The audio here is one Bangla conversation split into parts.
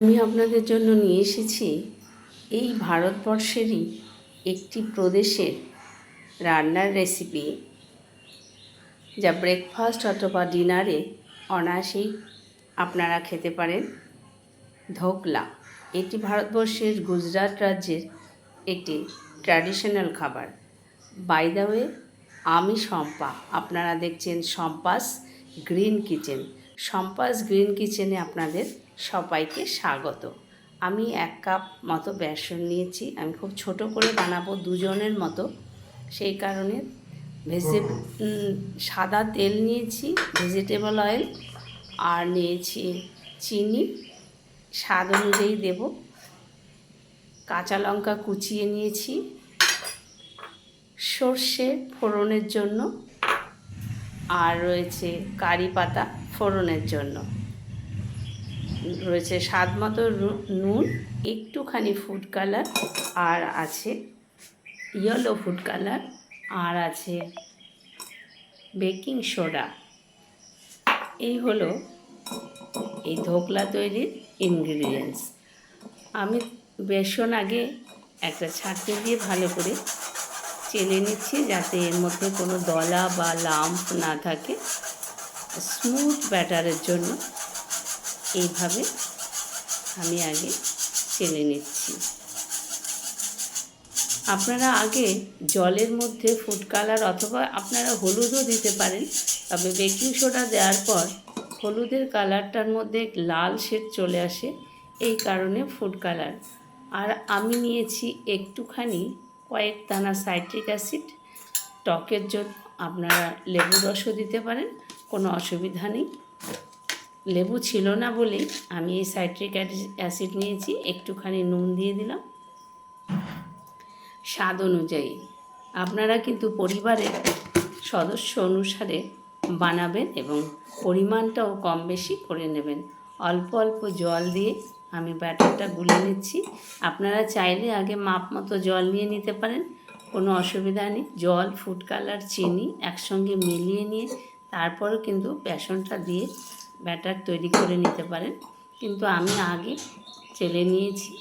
আমি আপনাদের জন্য নিয়ে এসেছি এই ভারতবর্ষেরই একটি প্রদেশের রান্নার রেসিপি, যা ব্রেকফাস্ট অথবা ডিনারে অনায়াসেই আপনারা খেতে পারেন। ধোকলা এটি ভারতবর্ষের গুজরাট রাজ্যের একটি ট্র্যাডিশনাল খাবার। বাই দ্য ওয়ে, আমি শম্পা, আপনারা দেখছেন Shampa's green kitchen. Shampa's green কিচেনে আপনাদের সবাইকে স্বাগত। আমি 1 কাপ মতো বেসন নিয়েছি। আমি খুব ছোট করে বানাবো, দুজনের মতো, সেই কারণে সাদা তেল নিয়েছি, ভেজিটেবল অয়েল, আর নিয়েছি চিনি, স্বাদ অনুযায়ী দেব। কাঁচা লঙ্কা কুচিয়ে নিয়েছি, সর্ষে ফোড়নের জন্য, আর রয়েছে কারি পাতা ফোড়নের জন্য, রয়েছে স্বাদ মতো নুন, একটুখানি ফুড কালার, আর আছে ইয়েলো ফুড কালার, আর আছে বেকিং সোডা। এই হলো এই ধোকলা তৈরির ইনগ্রিডিয়েন্টস। আমি বেসন আগে একটা ছাঁকনি দিয়ে ভালো করে চেলে নিচ্ছি, যাতে এর মধ্যে কোনো দলা বা লাম্প না থাকে। স্মুথ ব্যাটারের জন্য এইভাবে আমি আগে চেলে নিচ্ছি। আপনারা আগে জলের মধ্যে ফুড কালার অথবা আপনারা হলুদও দিতে পারেন, তবে বেকিং সোডা দেওয়ার পর হলুদের কালারটার মধ্যে লাল শেড চলে আসে, এই কারণে ফুড কালার। আর আমি নিয়েছি একটুখানি কয়েক দানা সাইট্রিক অ্যাসিড, টকের জন্য আপনারা লেবু রসও দিতে পারেন, কোনো অসুবিধা নেই। লেবু ছিল না বলেই আমি এই সাইট্রিক অ্যাসিড নিয়েছি। একটুখানি নুন দিয়ে দিলাম স্বাদ অনুযায়ী। আপনারা কিন্তু পরিবারের সদস্য অনুসারে বানাবেন এবং পরিমাণটাও কম বেশি করে নেবেন। অল্প অল্প জল দিয়ে আমি ব্যাটারটা গুলে নিচ্ছি। আপনারা চাইলে আগে মাপ মতো জল নিয়ে নিতে পারেন, কোনো অসুবিধা নেই। জল, ফুড কালার, চিনি একসঙ্গে মিলিয়ে নিয়ে তারপরেও কিন্তু বেসনটা দিয়ে ব্যাটার তৈরি করে নিতে পারেন, কিন্তু আমি আগে চেলে নিয়েছি।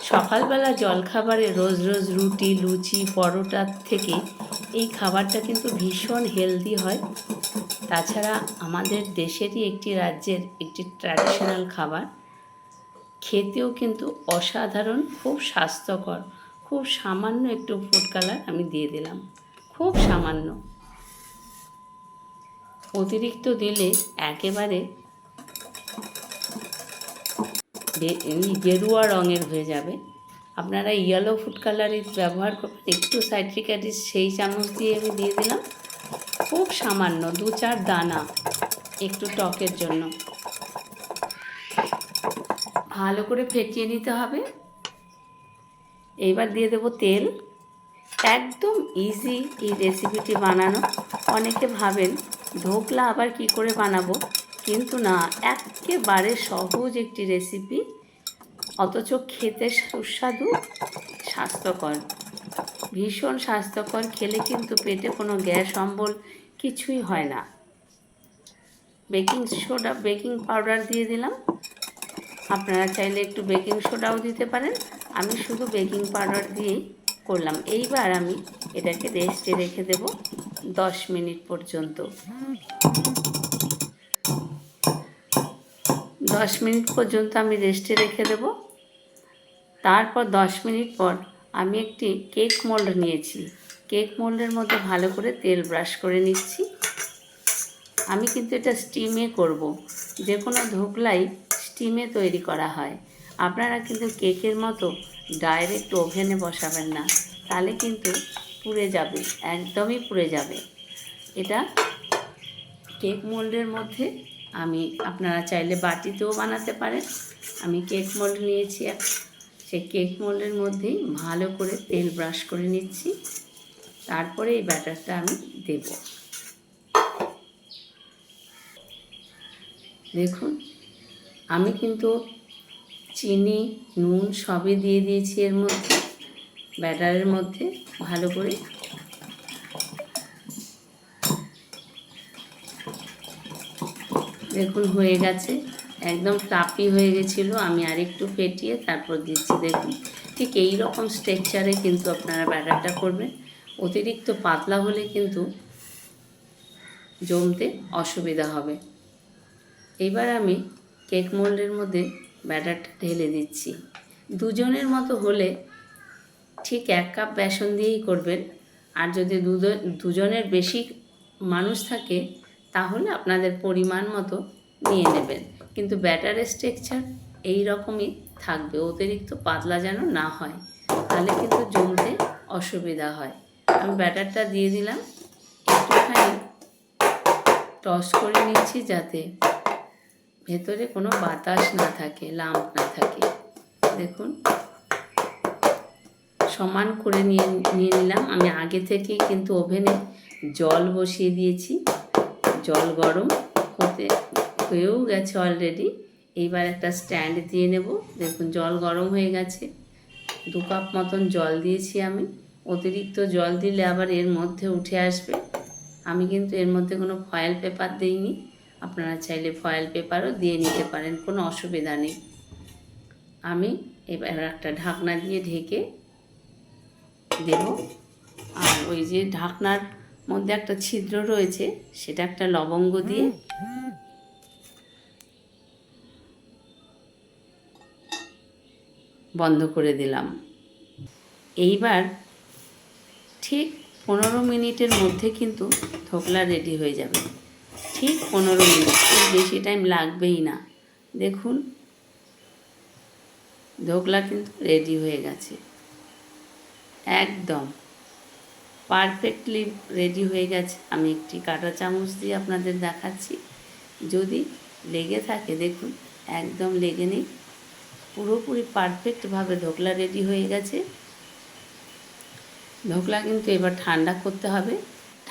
সকালবেলা জলখাবারে রোজ রোজ রুটি, লুচি, পরোটার থেকে এই খাবারটা কিন্তু ভীষণ হেলদি হয়। তাছাড়া আমাদের দেশেরই একটি রাজ্যের একটি ট্র্যাডিশনাল খাবার, খেতেও কিন্তু অসাধারণ, খুব স্বাস্থ্যকর। খুব সামান্য একটু ফুড কালার আমি দিয়ে দিলাম, খুব সামান্য। অতিরিক্ত দিলে একেবারে গেরুয়া রঙের হয়ে যাবে। আপনারা ইয়েলো ফুড কালারই ব্যবহার করবেন। একটু সাইট্রিক অ্যাসিড সেই চামচ দিয়ে আমি দিয়ে দিলাম, খুব সামান্য 2-4 দানা, একটু টকের জন্য। ভালো করে ফেটিয়ে নিতে হবে। এইবার দিয়ে দেবো তেল। একদম ইজি এই রেসিপিটি বানানো। অনেকে ভাবেন ধোকলা আবার কি করে বানাবো, কিন্তু না, একেবারে সহজ একটি রেসিপি, অথচ খেতে সুস্বাদু, স্বাস্থ্যকর, ভীষণ স্বাস্থ্যকর। খেলে কিন্তু পেটে কোনো গ্যাস অম্বল কিছুই হয় না। বেকিং সোডা, বেকিং পাউডার দিয়ে দিলাম। আপনারা চাইলে একটু বেকিং সোডাও দিতে পারেন, আমি শুধু বেকিং পাউডার দিয়েই করলাম। এইবার আমি এটাকে রেস্টে রেখে দেব 10 মিনিট পর্যন্ত। 10 মিনিট পর্যন্ত আমি রেস্টে রেখে দেব। তারপর 10 মিনিট পর আমি একটি কেক মোল্ড নিয়েছি। কেক মোল্ডের মধ্যে ভালো করে তেল ব্রাশ করে নিচ্ছি। আমি কিন্তু এটা স্টিমে করব, যে কোনো ধোকলাই স্টিমে তৈরি করা হয়। আপনারা কিন্তু কেকের মতো ডাইরেক্ট ওভেনে বসাবেন না, তাহলে কিন্তু পুড়ে যাবে, একদমই পুড়ে যাবে। এটা কেক মোল্ডের মধ্যে আমি, আপনারা চাইলে বাটিতেও বানাতে পারেন। আমি কেক মোল্ড নিয়েছি, সেই কেক মোল্ডের মধ্যেই ভালো করে তেল ব্রাশ করে নিচ্ছি। তারপরে এই ব্যাটারটা আমি দেব। দেখুন, আমি কিন্তু চিনি, নুন সবই দিয়ে দিয়েছি এর মধ্যে, ব্যাটারের মধ্যে ভালো করে। দেখুন হয়ে গেছে, একদম ফ্লাফি হয়ে গেছিলো। আমি আরেকটু ফেটিয়ে তারপর দিচ্ছি। দেখুন ঠিক এই রকম স্ট্রাকচারে কিন্তু আপনারা ব্যাটারটা করবেন। অতিরিক্ত পাতলা হলে কিন্তু জমতে অসুবিধা হবে। এবার আমি কেক মোল্ডের মধ্যে ব্যাটারটা ঢেলে দিচ্ছি। দুজনের মতো হলে ঠিক 1 কাপ বেসন দিয়েই করবেন। আর যদি দুজনের বেশি মানুষ থাকে তাহলে আপনাদের পরিমাণ মতো নিয়ে নেবেন। কিন্তু ব্যাটারের স্ট্রাকচার এই রকমই থাকবে, অতিরিক্ত পাতলা যেন না হয়, তাহলে কিন্তু জমতে অসুবিধা হয়। আমি ব্যাটারটা দিয়ে দিলাম, একটুখানি টস করে নিচ্ছি যাতে ভেতরে কোনো বাতাস না থাকে, লাম্প না থাকে। দেখুন সমান করে নিয়ে নিলাম। আমি আগে থেকেই কিন্তু ওভেনে জল বসিয়ে দিয়েছি, জল গরম হয়েও গেছে অলরেডি। এইবার একটা স্ট্যান্ড দিয়ে নেব। দেখুন জল গরম হয়ে গেছে, 2 কাপ মতন জল দিয়েছি আমি। অতিরিক্ত জল দিলে আবার এর মধ্যে উঠে আসবে। আমি কিন্তু এর মধ্যে কোনো ফয়েল পেপার দিইনি, আপনারা চাইলে ফয়েল পেপারও দিয়ে নিতে পারেন, কোনো অসুবিধা নেই। আমি এবার একটা ঢাকনা দিয়ে ঢেকে দেব। আর ওই যে ঢাকনার মধ্যে একটা ছিদ্র রয়েছে, সেটা একটা লবঙ্গ দিয়ে বন্ধ করে দিলাম। এইবার ঠিক 15 মিনিটের মধ্যে কিন্তু ধোকলা রেডি হয়ে যাবে। ঠিক 15 মিনিট, খুব বেশি টাইম লাগবেই না। দেখুন ধোকলা কিন্তু রেডি হয়ে গেছে, একদম পারফেক্টলি রেডি হয়ে গেছে। আমি একটি কাঁটা চামচ দিয়ে আপনাদের দেখাচ্ছি, যদি লেগে থাকে দেখুন একদম লেগে নেই, পুরোপুরি পারফেক্টভাবে ধোকলা রেডি হয়ে গেছে। ধোকলা কিন্তু এবার ঠান্ডা করতে হবে,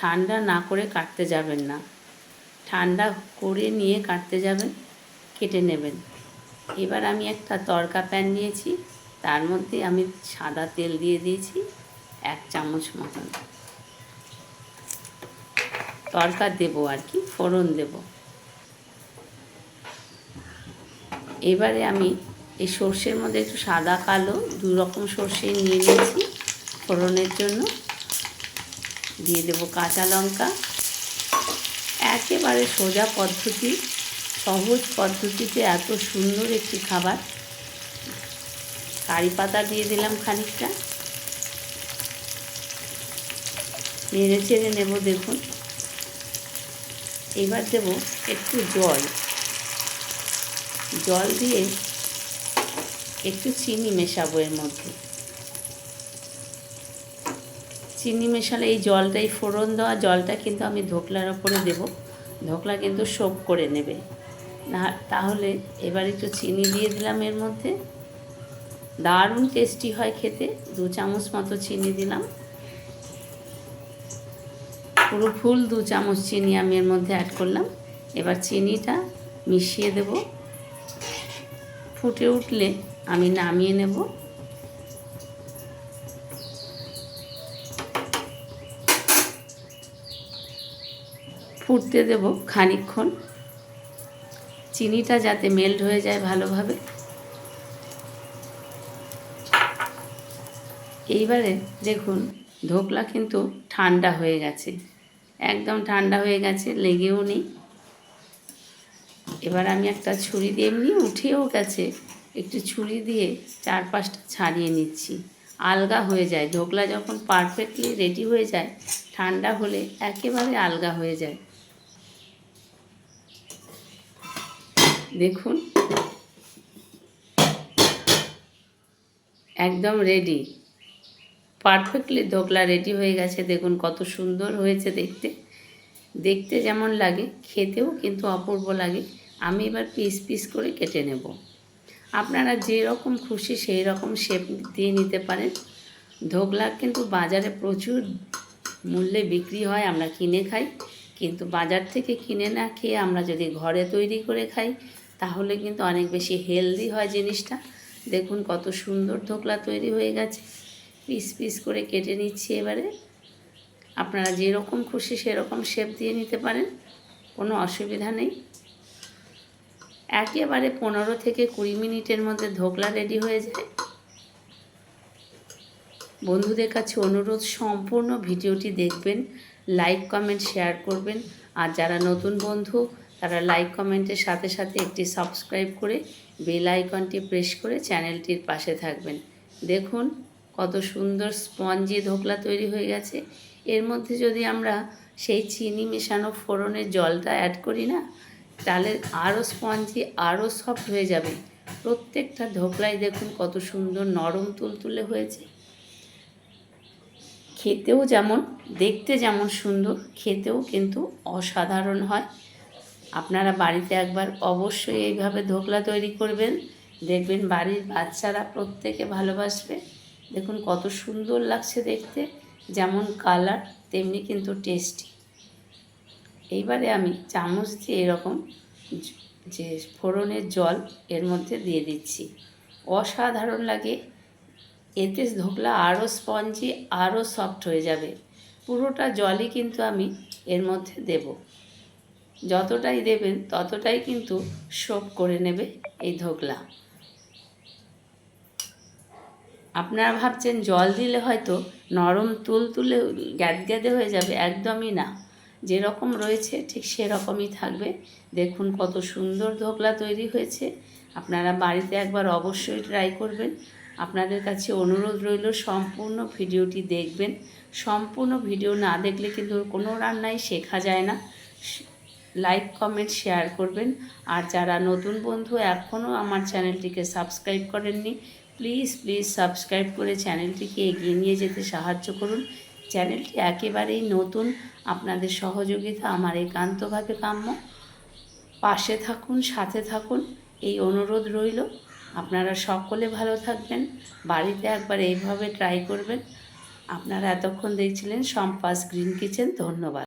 ঠান্ডা না করে কাটতে যাবেন না, ঠান্ডা করে নিয়ে কাটতে যাবেন, কেটে নেবেন। এবার আমি একটা তড়কা প্যান নিয়েছি, তার মধ্যে আমি সাদা তেল দিয়ে দিয়েছি 1 চামচ মতন। তড়কা দেবো আর কি, ফোড়ন দেব। এবারে আমি এই সর্ষের মধ্যে একটু সাদা কালো 2 রকম সর্ষে নিয়ে নিয়েছি ফোড়নের জন্য। দিয়ে দেব কাঁচা লঙ্কা। একেবারে সোজা পদ্ধতি, সহজ পদ্ধতিতে এত সুন্দর একটি খাবার। কারি পাতা দিয়ে দিলাম খানিকটা, নেড়ে চেড়ে নেব। দেখুন এবার দেব একটু জল দিয়ে একটু চিনি মেশাবো এর মধ্যে। চিনি মেশালে এই জলটাই, ফোড়ন দেওয়া জলটা কিন্তু আমি ধোকলার ওপরে দেব, ধোকলা কিন্তু সোক করে নেবে না। তাহলে এবার একটু চিনি দিয়ে দিলাম এর মধ্যে, দারুণ টেস্টি হয় খেতে। 2 চামচ মতো চিনি দিলাম, পুরো ফুল 2 চামচ চিনি আমি এর মধ্যে অ্যাড করলাম। এবার চিনিটা মিশিয়ে দেব, ফুটে উঠলে আমি নামিয়ে নেব। ফুটতে দেব খানিকক্ষণ, চিনিটা যাতে মেল্ট হয়ে যায় ভালোভাবে। এইবারে দেখুন ধোকলা কিন্তু ঠান্ডা হয়ে গেছে, একদম ঠান্ডা হয়ে গেছে, লেগেও নেই। এবার আমি একটা ছুরি দিয়ে, এমনি উঠেও গেছে, একটু ছুরি দিয়ে 4-5টা ছাড়িয়ে নিচ্ছি, আলগা হয়ে যায়। ধোকলা যখন পারফেক্টলি রেডি হয়ে যায়, ঠান্ডা হলে একেবারে আলগা হয়ে যায়। দেখুন একদম রেডি, পারফেক্টলি ধোকলা রেডি হয়ে গেছে। দেখুন কত সুন্দর হয়েছে দেখতে, দেখতে যেমন লাগে খেতেও কিন্তু অপূর্ব লাগে। আমি এবার পিস পিস করে কেটে নেব। আপনারা যেরকম খুশি সেই রকম শেপ দিয়ে নিতে পারেন। ধোকলা কিন্তু বাজারে প্রচুর মূল্যে বিক্রি হয়, আমরা কিনে খাই, কিন্তু বাজার থেকে কিনে না খেয়ে আমরা যদি ঘরে তৈরি করে খাই তাহলে কিন্তু অনেক বেশি হেলদি হয় জিনিসটা। দেখুন কত সুন্দর ধোকলা তৈরি হয়ে গেছে, পিস পিস করে কেটে নিচ্ছি। এবারে আপনারা যেরকম খুশি সেরকম শেপ দিয়ে নিতে পারেন, কোনো অসুবিধা নেই। একেবারে 15 থেকে 20 মিনিটের মধ্যে ধোকলা রেডি হয়ে যায়। বন্ধুদের কাছে অনুরোধ, সম্পূর্ণ ভিডিওটি দেখবেন, লাইক কমেন্ট শেয়ার করবেন। আর যারা নতুন বন্ধু তারা লাইক কমেন্টের সাথে সাথে একটি সাবস্ক্রাইব করে বেল আইকনটি প্রেস করে চ্যানেলটির পাশে থাকবেন। দেখুন কত সুন্দর স্পঞ্জি ধোকলা তৈরি হয়ে গেছে। এর মধ্যে যদি আমরা সেই চিনি মেশানো ফোড়নের জলটা অ্যাড করি না, তাহলে আরও স্পঞ্জি, আরও সফট হয়ে যাবে। প্রত্যেকটা ধোকলাই দেখুন কত সুন্দর নরম তুলতুলে হয়েছে। খেতেও যেমন, দেখতে যেমন সুন্দর, খেতেও কিন্তু অসাধারণ হয়। আপনারা বাড়িতে একবার অবশ্যই এইভাবে ধোকলা তৈরি করবেন, দেখবেন বাড়ির বাচ্চারা প্রত্যেকে ভালোবাসবে। দেখুন কত সুন্দর লাগছে দেখতে, যেমন কালার তেমনি কিন্তু টেস্টি। এইবারে আমি চামচ দিয়ে এরকম যে ফোড়নের জল এর মধ্যে দিয়ে দিচ্ছি। অসাধারণ লাগে। এতে ধোকলা আরও স্পঞ্জি, আরও সফট হয়ে যাবে। পুরোটা জলই কিন্তু আমি এর মধ্যে দেব। যতটাই দেবেন ততটাই কিন্তু সোপ করে নেবে এই ধোকলা। আপনারা ভাবছেন জল দিলে হয়তো নরম তুলতুলে গ্যাদগ্যাদে হয়ে যাবে, একদমই না। যেরকম রয়েছে ঠিক সেরকমই থাকবে। দেখুন কত সুন্দর ধোকলা তৈরি হয়েছে। আপনারা বাড়িতে একবার অবশ্যই ট্রাই করবেন। আপনাদের কাছে অনুরোধ রইল, সম্পূর্ণ ভিডিওটি দেখবেন। সম্পূর্ণ ভিডিও না দেখলে কিন্তু কোনো রান্নাই শেখা যায় না। লাইক কমেন্ট শেয়ার করবেন। আর যারা নতুন বন্ধু এখনও আমার চ্যানেলটিকে সাবস্ক্রাইব করেননি, প্লিজ সাবস্ক্রাইব করে চ্যানেলটিকে এগিয়ে নিয়ে যেতে সাহায্য করুন। চ্যানেলটি একেবারেই নতুন, আপনাদের সহযোগিতা আমার একান্তভাবে কাম্য। পাশে থাকুন, সাথে থাকুন, এই অনুরোধ রইল। আপনারা সকলে ভালো থাকবেন, বাড়িতে একবার এইভাবে ট্রাই করবেন। আপনারা এতক্ষণ দেখছিলেন শম্পাস গ্রিন কিচেন। ধন্যবাদ।